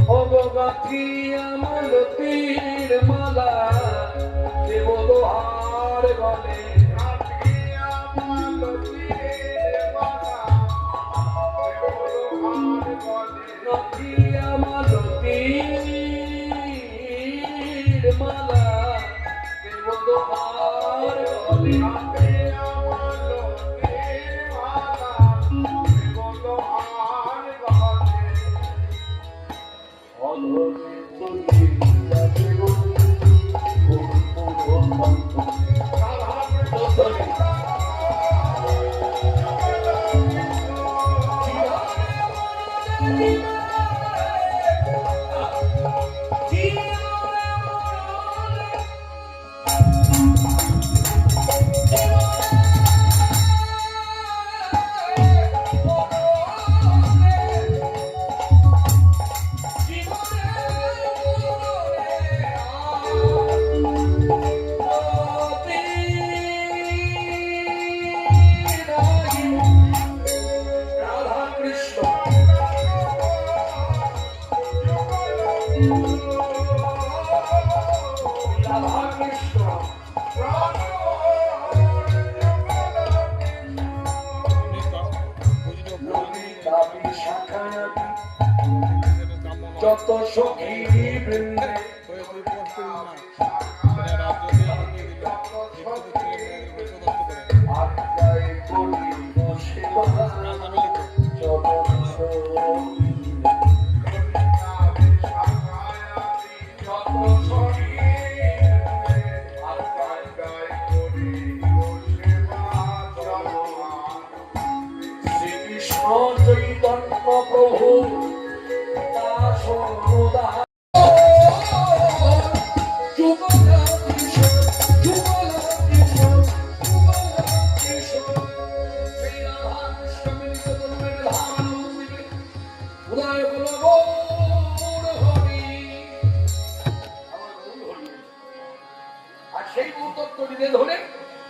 অবগাথি আমলতির মালা দেব দোহার গলে গাথি আমলতির মালা দেব দোহার গলে গাথি আমলতির মালা দেব দোহার গলে গাথি আমলতির মালা দেব দোহার গলে অধরে তুমি দেব যত সখী বৃন্দে আত্মায় করিব সেবা শ্রীকৃষ্ণ চৈতন্য প্রভু সেই তত্ত্বটিকে ধরে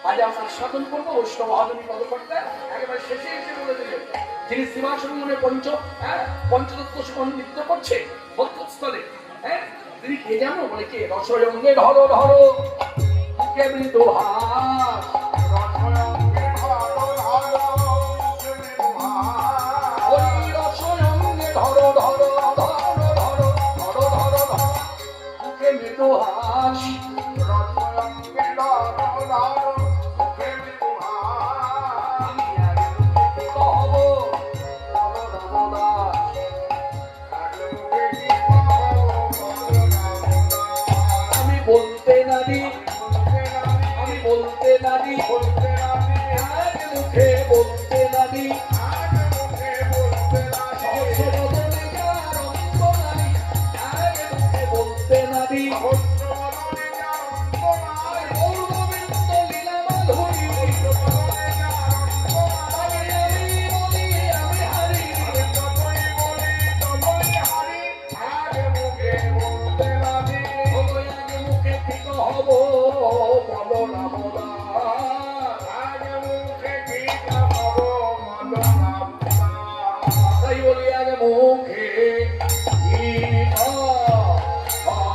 আজ আমরা সাধন করবো বৈষ্ণব আধুনিক পদকর্তা একেবারে শেষে এসে বলে দিলেন যিনি শ্রীবাসমনে পঞ্চতত্ত্ব নৃত্য করছে ভক্তস্থলে তিনি কে জানো বলে কে রসয়ঙ্গে ধরো ধরো কে মৃদু হাস রসয়ঙ্গে ধরো ধরো ধরো ধরো ধরো ধরো ধরো কে মৃদু হাস বলতে নারী আমি বলতে নারী বলতে নারী মুখে বলতে নারী মুখে বলতে নারী মুখে